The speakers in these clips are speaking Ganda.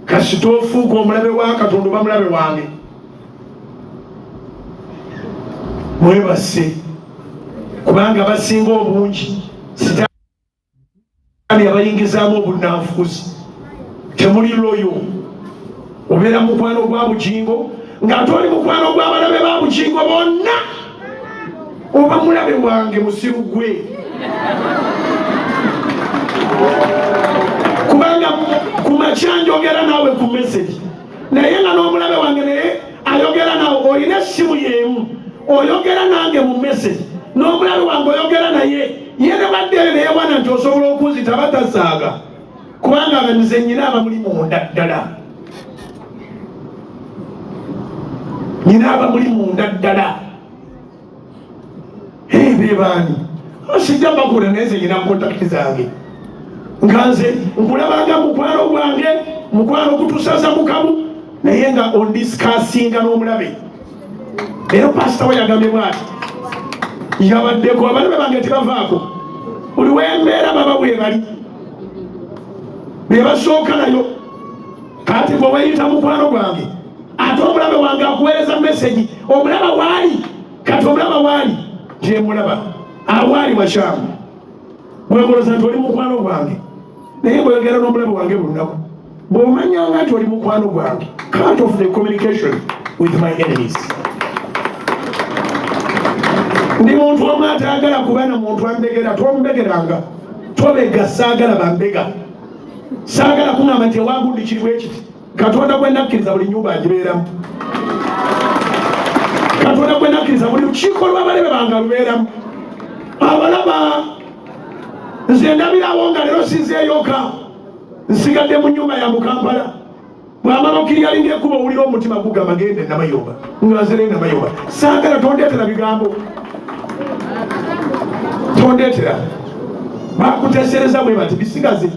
kasitofuuka omulabe wa Katonda oba mulabe wange. Mwebase kubanga basinga obungi sitaani abayingizaamu obunnanfuuzi. Temuli loyo, obeera mukwano gwa Bugingo ng'ate oli mukwano gw'abalabe ba Bugingo bonna. Oba mulabe wange musiru gwe. Kubanga ku makya njogera naawe ku message, naye nga n'omulabe wange naye ayogera naawe, olina essimu y'emu oyogera nange mu message, n'omulabe wange oyogera naye ye ne baddeere naye wana nti osobola okunzita batasaaga kubanga nga nze nnyina abamuli munda ddala. Nnyina abamuli munda ddala. Bebaani sijja mbakula naye nze nnyina kontakiti zange nga nze nkulabanga mukwano gwange, mukwano kutusaza mukamu naye nga ondisikasinga n'omulabe. Leero pasita we yagambye bw'ati yabaddeko abalabe bange tebavaako, buli wembeera baba bwe bali be basooka nayo. Kati bwe weyita mukwano gwange ate omulabe wange akuweereza message, omulaba waali, kati omulaba waali gye mulaba awaali wakyamu. Bwegoloza nti oli mukwano gwange naye bweyogera n'omulabe wange buli lunaku, bw'omanyanga nti oli mukwano gwange, cut off the communication with my enemies. Ndi muntu omu ataagala kuba na muntu ambegera, tombegeranga. Tobega saagala bambega. Saagala kuŋŋamba nti ewagundikirwa ekiti. Katonda gwe nakkiriza buli nnyumba agibeeramu. Katonda gwe nakkiriza buli lukiiko lw'abalabe bange alubeeramu. Abalaba nze ndabirawo nga leero sinzeeyoka, nsigadde mu nnyumba ya Mukampala. Bw'amala okiryalinga ekkuba owulira omutima gugamba gende Namayomba, nga nzere Namayomba. Saagala tondeetera bigambo. Tondeetera. Bakuteesereza bwe bati bisigaze.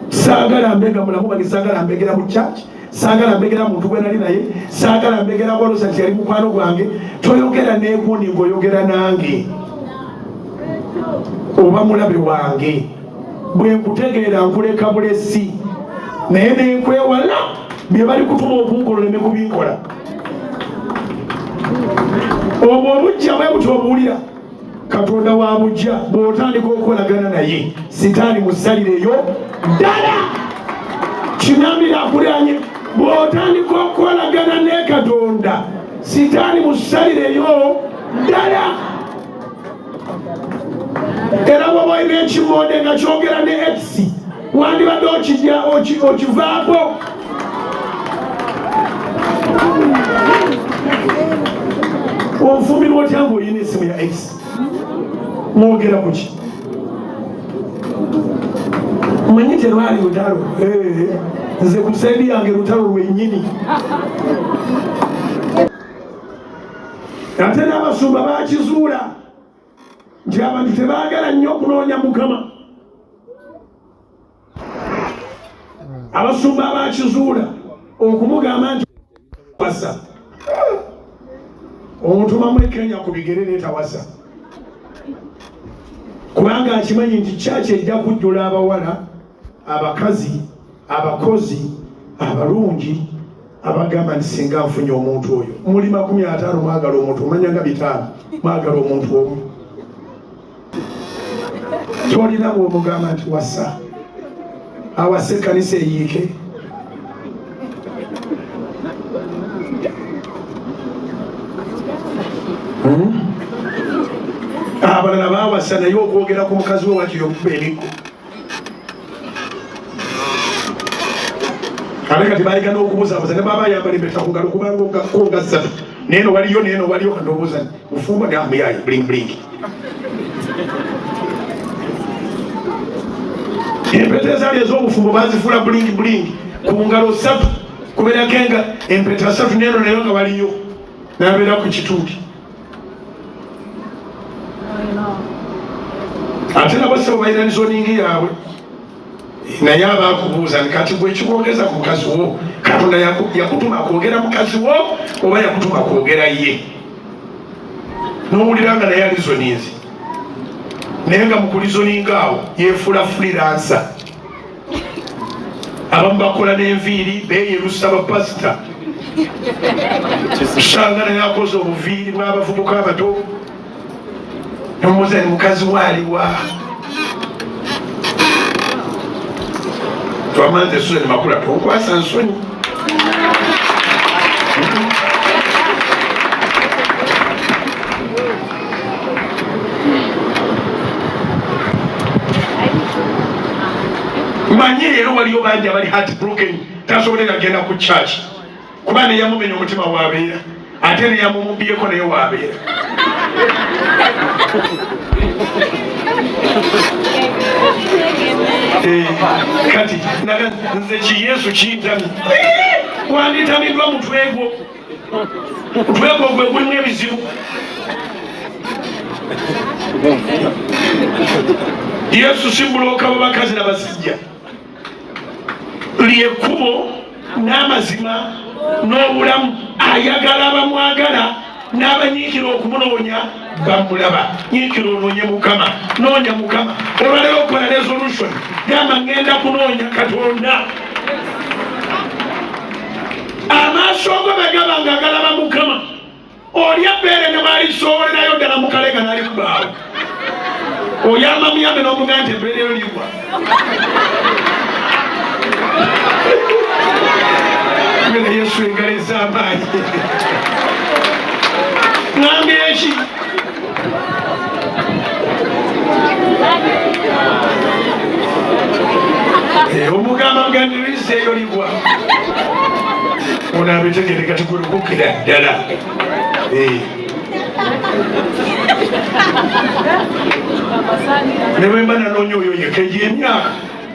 Saagala mbega mulamu bali, saagala mbegera mu church, saagala mbegera muntu gwe nali naye, saagala mbegera bolosa nti yali mukwano gwange. Toyogera n'egundi ng'oyogera nange oba mulabe wange. Bwe nkutegeera nkuleka bulesi naye nenkwewala bye bali kutuma okunkola oleme kubinkola. Obwo obujja bwe buti obuwulira Katonda wa bujja bw'otandika okukolagana naye sitaani musalireyo ddala. Kinambira akulanye bw'otandika okukolagana ne Katonda sitaani musalireyo ddala. Era bw'oba olina ekimonde nga kyogera ne X wandibadde okijja okivaako. Onfumbirwa otya ng'olina essimu ya X? Mwogera ku ki? Mmanyi terwali lutalo. Nze ku saidi yange lutalo lwennyini. Ate n'Abasumba bakizuula nti abantu tebaagala nnyo okunoonya Mukama. Abasumba bakizuula okumugamba nti Tawasa omutumamu Kenya ku bigere ne Tawasa, kubanga akimanyi nti kyaki ejja kujjula abawala, abakazi, abakozi abalungi abagamba nti singa nfunye omuntu oyo. Muli 50 mwagala omuntu, omanya nga 5 mwagala omuntu omu. Tolina bw'omugamba nti wasa awase ekkanisa eyiike. Abalala baawasa naye okwogera ku mukazi we wakiyo okuba emikko. Ate kati bayiga n'okubuzaabuza ne baba ayambala empeta ku ngalo kubanga konga 3 neeno waliyo neeno waliyo kati obuuza mufumba ne amuyayi bling bling. Empeta ezaali ez'obufumbo bazifuula bling bling ku ngalo 3 kubeerako enga empeta 3 neeno nayo nga waliyo n'abeera ku kituuti. Ate nabo sebo balina nizoningi yaabwe naye abaakubuuza nti kati gwe kikwogeza ku mukazi wo, Katonda yakutuma kwogera mukazi wo oba yakutuma kwogera ye? N'owulira nga naye alizoninzi naye nga mu kulizoninga awo yeefuula freelancer. abamu bakola n'enviiri beeyerusa bapasita usanga naye akoze obuviiri bw'abavubuka abato nomubuuza ni mukazi waaliwa twamanza esuzani makula tonkwasa nsonyi manyi leero waliyo bangi abali heartbroken tasobolera agenda ku church kuba neyamumenya omutima wabeera ate neyamumubyeko naye wabeera kati nze kiyesu kintamye wanditamiddwa mutwegwo gwe gulimu ebizibu yesu simbuloka bakazi n'abasajja lyekkubo n'amazima n'obulamu ayagala abamwagala n'abanyiikira okumunoonya bamulaba. Nyiikira onoonye mukama, noonya mukama. Olwaleero okola resolution gamba ngenda kunoonya Katonda. Amaaso go bagaba nga galaba mukama, olya bbeere ne baalisoolerayo ddala mukalega n'ali kubaawo oyama muyambe n'omugaa nti ebbeere eryo ligwa. Ngene Yesu engalo ez'amaanyi ngambye eki omugamba mugandiriza eyo ligwa onaabitegere kati gulukukira ddala. ne bwe mba nanoonya oyo yekka egy'emyaka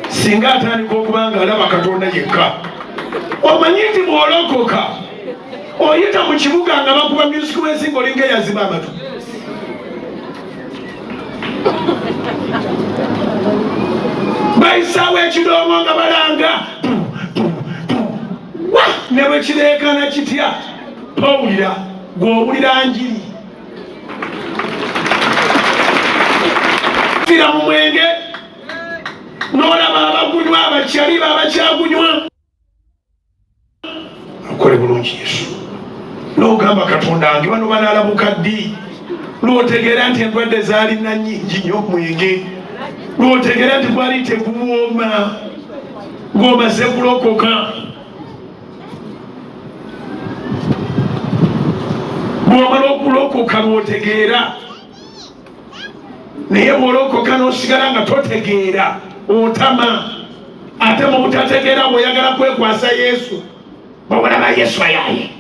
singa atandika okubanga alaba Katonda yekka. Omanyi nti bw'olokoka oyita mu kibuga nga bakuba music wesinga olinga eyaziba amatu. Bayisaawo ekidongo nga balanga ne bwe kireekana kitya towulira, gw'owulira njiri. Fira mu mwenge n'olaba abagunywa abakyali abakyagunywa. Akole bulungi Yesu n'ogamba Katonda wange bano banaalabuka ddi. Lw'otegeera nti endwadde zaalina nnyingi nnyo omwenge, lw'otegeera nti gwali teguwooma ng'omaze kulokoka. Bw'omala okulokoka lw'otegeera, naye bw'olokoka n'osigala nga totegeera otama. Ate mu butategeera bw'oyagala kwekwasa Yesu bw'olaba Yesu ayaaye,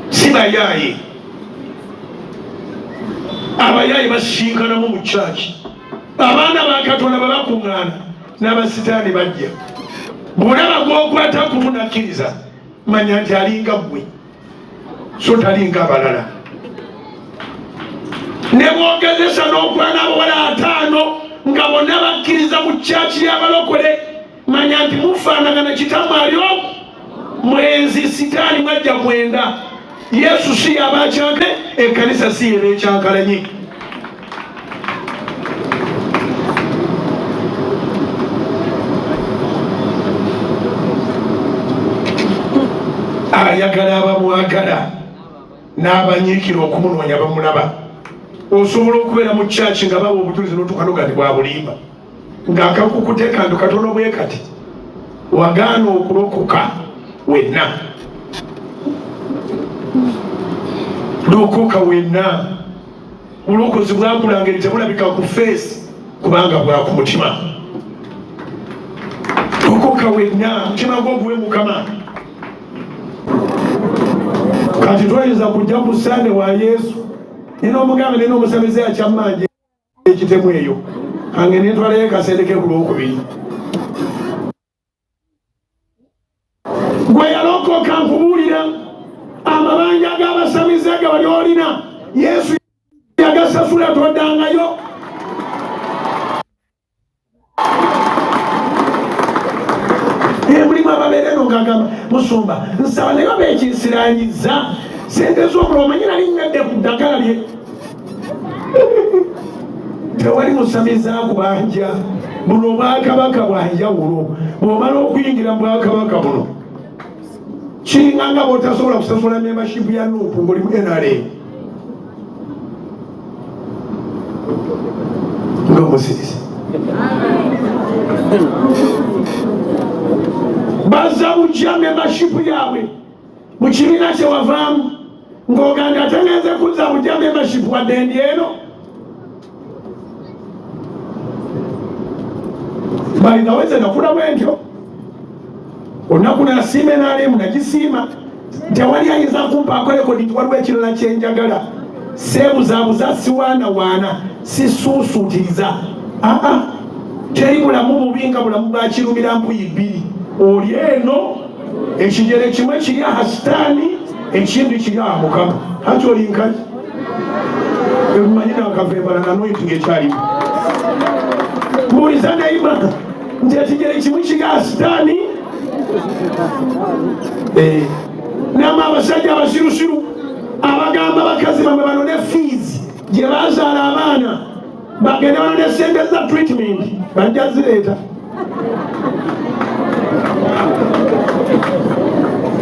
si bayaaye. Abayaaye basisinkanamu mu kyaki. Abaana ba Katonda bwe bakuŋŋaana n'abasitaani bajja. Bw'olaba gw'okwata ku munakkiriza manya nti alinga ggwe so talinga abalala. Ne bw'ogezesa n'okulana abawala 5 nga bonna bakkiriza mu kyaki y'abalokole manya nti mufaanagana kitamu ali omu. Mwenzi sitaani mwajja mwenda. Yesu si yabakyanke, ekkanisa si yeba ekyankalanyi. Ayagala abamwagala n'abanyiikira okumunoonya bamulaba. Osobola okubeera mu kyaki nga baba obujulizi n'otukanoga nti bwa bulimba ng'akakukutte kantu katono bwe kati wagaana okulokoka wenna. Lokoka wenna. Bulokozi bwakulangeri tebulabika ku feesi kubanga bwa ku mutima. Lokoka wenna, mutima gwo guwe Mukama. Kati twayinza kujja ku Sande wa Yesu nina omuganga nina omusamize akyamanje ekitemu eyo kange nentwalayo kasendeke ku Lwokubiri. Gwe yalokoka nkubuulira amabanja g'abasamize ge wali olina Yesu yagasasula toddangayo. Mulimu ababeera eno ng'agamba Musumba nsaba naye oba ekinsiranyiza sente z'omula omanyi nali ngadde ku ddagala lye. Tewali musamiza kubanja, buno Bwakabaka bwa njawulo. bw'omala okuyingira mu bwakabaka buno kiringa nga bw'otasobola kusasula membership ya nuupu ng'oli mu NRA ng'omusirisi. Bazza bujja membership yaabwe mu kibiina kye wavaamu ng'oganda ategeeze kuzza bujja membership wadde endi eno. Bayinaweze nakula bwentyo olunaku nasiima NRM nagisiima tewali ayinza kumpaako rekodi nti waliwo ekirala kyenjagala seebuzaabuza siwaanawaana sisuusuutiriza teri bulamu bubi nga bulamu bwakirumira mpuyi bbiri oli eno ekigere kimwe kiri aha sitaani ekindi kiri aha Mukama hati oli nkazi ebimanyi nakavembala nanoyitinga ekyalimu mbuuliza neiba nti ekigere kimwe kiri aha sitaani nama abasajja abasirusiru abagamba bakazi bamwe banone fees gye bazaala abaana bagende banone sente za treatment bajja zireeta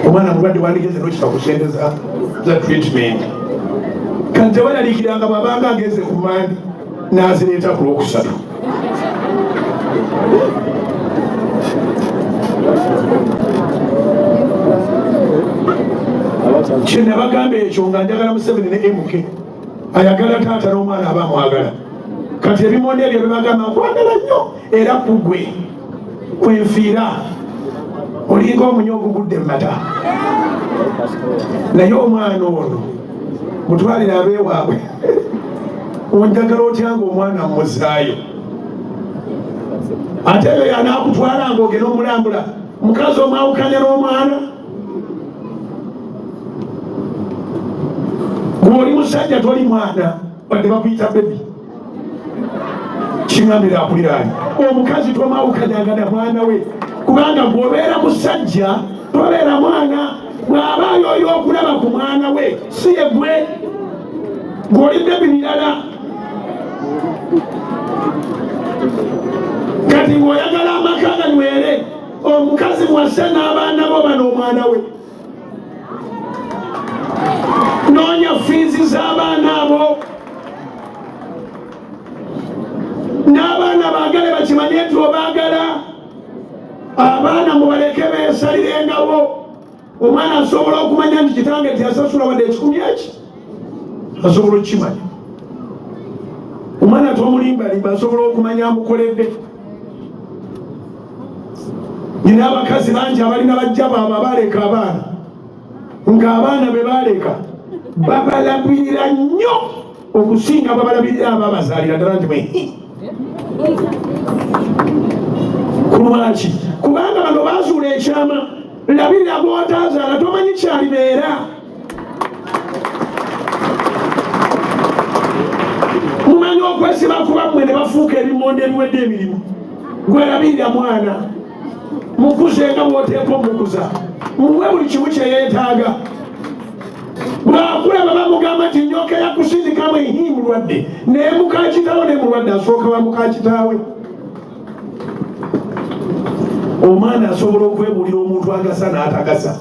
omwana mulwadde wandigeze nokifa ku sente za treatment kati tewalalikiranga bwabanga ageze ku mandi nazireeta ku lwokusatu. Kyenna bagamba ekyo nga njagala Museveni ne MK ayagala taata n'omwana aba amwagala. Kati ebimonde ebyo bibagamba nkwagala nnyo era kugwe kwenfiira olinga omunyogo gudde mumata naye omwana ono mutwalire abeewaabwe onjagala otya nga omwana muzaayo ate eyo yanaakutwala ng'ogenda omulambula mukazi omwawukanya n'omwana gw'oli musajja toli mwana wadde bakuyita bebi kiŋambira akuliraani omukazi tomwawukanyanga na mwana we kubanga bw'obeera musajja tobeera mwana bw'abaayo oyo okulaba ku mwana we si ye gwe gw'oli bebi mirala kati ng'oyagala amaka ganywere omukazi mwase n'abaana bo bano omwana we noonya fiizi z'abaana abo n'abaana baagale bakimanye nti obaagala abaana mubaleke beesalirengawo omwana asobola okumanya nti kitange tiyasasula wadde ekikumi eki asobola okukimanya omwana tomulimbalimba asobola okumanya amukoledde nyina abakazi bangi abalina bajja baaba baleka abaana ng'abaana be baleka babalabirira nnyo okusinga babalabirira ababazaalira ddala nti mwe kulwaki kubanga bano bazuula ekyama labirira bw'otaazaala tomanyi kyalibeera mumanyi okwesiba kuba mmwe ne bafuuka ebimonde ebiwedde emirimu gwerabirira mwana mukuze nga bw'oteeka omukuza muwe buli kimu kye yeetaaga bw'akulaba bamugamba nti nyoka yakusindikamu ehi mulwadde naye mukakitaawe ne mulwadde asooka wa mukakitaawe omwana asobola okwebulira omuntu agasa n'atagasa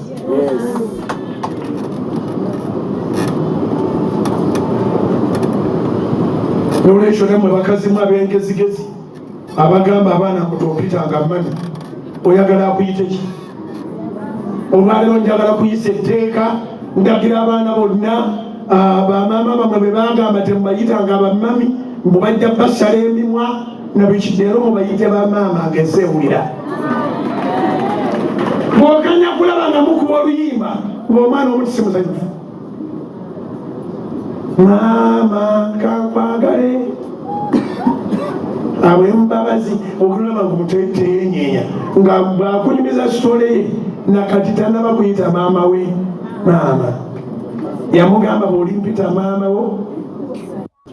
nolwekyo nammwe bakazimu ab'engezigezi abagamba abaana mutompitanga mmanyi oyagala akuyite ki olwaliro njagala kuyisa etteeka ndagira abaana bonna bamaama bamwe be bagamba temubayitanga bamami mbu bajja basala emimwa nabikidero mubayite bamaama ng'ensewulira bw'okanya kulaba nga mukuba oluyimba ng'omwana omuti si musanyufu maama kankwagale abwembabazi okulaba nga omuteyenyeenya nga bwakunyumiza sitole ye nakati tanaba kuyita maama we maama yamugamba bw'olimpita maama wo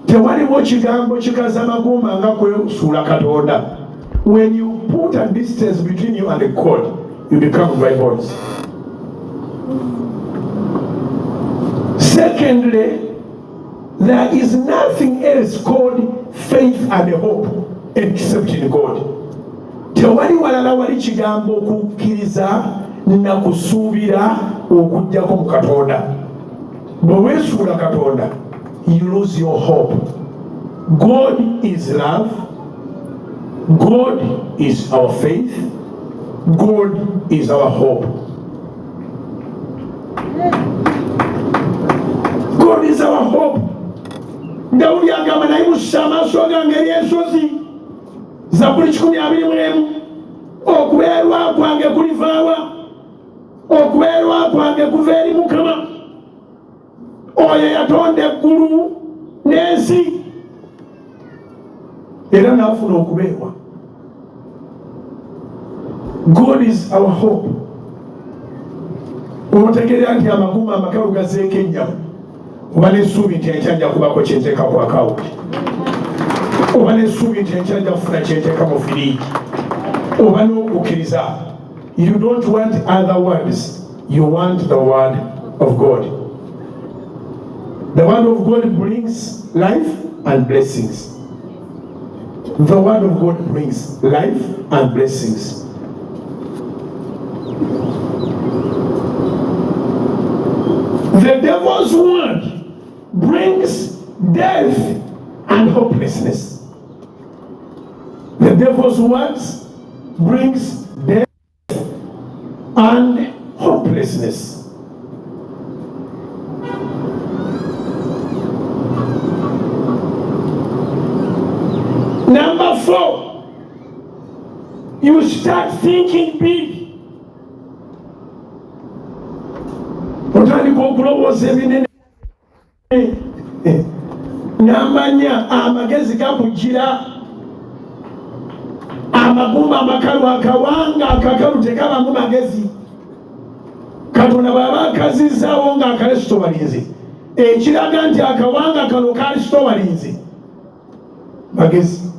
tewaliwo kigambo kikaza magumba nga kwesuula Katonda. When you put a distance between you and God, you become rivals. Secondly, there is nothing else called faith and hope except in God. tewali walala wali kigambo okukkiriza na kusuubira okujjako mu Katonda. Bwe weesuula Katonda, you lose your hope. God is love. God is our faith. God is our hope. God is our hope. Dawudi agamba naye mussa amaaso gange eri ensozi. Zabuli 21. Okubeerwa kwange kulivaawa? Okubeerwa kwange kuva eri Mukama oyo yatonda eggulu n'ensi era n'afuna okubeerwa. God is our hope. Omutegeera nti amaguma amakalu gazeeko ennyama, oba n'essuubi nti enkya nja kubako kyenteeka ku akawunti, oba n'essuubi nti enkya nja kufuna kyenteeka mu firiigi, oba n'okukkiriza. You don't want other words, you want the word of God. The word of God brings life and blessings. The word of God brings life and blessings. The devil's word brings death and hopelessness. The devil's words brings death and hopelessness. Number 4, you start thinking big. Otandika okulowooza ebinene. N'amanya amagezi gakugira. Amagumba amakalu akawanga akakalu tekabamu magezi. Katonda bw'aba akazizaawo ng'akalesito balinzi, ekiraga nti akawanga kano kalisito balinzi magezi.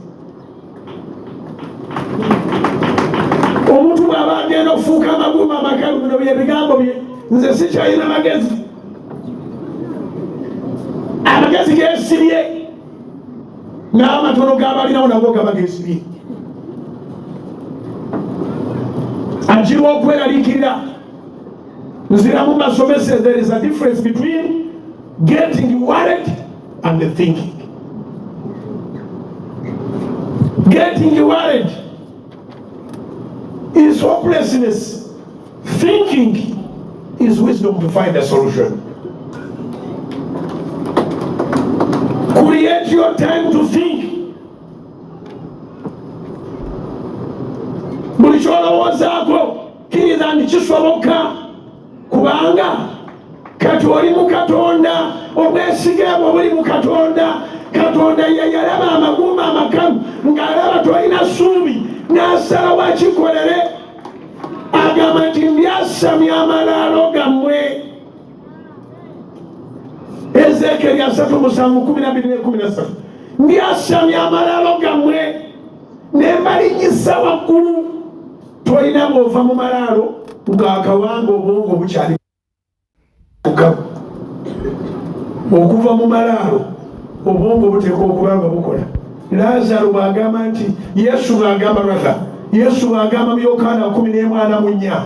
Omuntu bw'aba agenda okufuuka amagumba amakalu, bino bye bigambo bye, nze sikyalina magezi. Amagezi geesibye n'amatono g'abalinawo nabo gaba geesibye. Ajirwa okweraliikirira. Nziramu basomese, there is a difference between getting worried and thinking. Getting worried is hopelessness. Thinking is wisdom to find a solution. Create your time to think. Buli ky'olowoozaako kkiriza nti kisoboka, kubanga kati oli mu Katonda, obwesige bwo buli mu Katonda. Katonda ye yalaba amagumba amakalu ng'alaba tolina ssuubi, n'asalawo akikolere. Agamba nti mbyasamya amalaalo gammwe. Ezeekeri 3:12-13. Mbyasamya amalaalo gammwe ne mbalinyisa waggulu. Tolina bw'ova mu malaalo ng'akawanga obwongo bukyali bugabu. Okuva mu malaalo obwongo buteekwa okuba nga bukola. Laazaalo bw'agamba nti Yesu bw'agamba Yesu bw'agamba mu Yokaana 14:4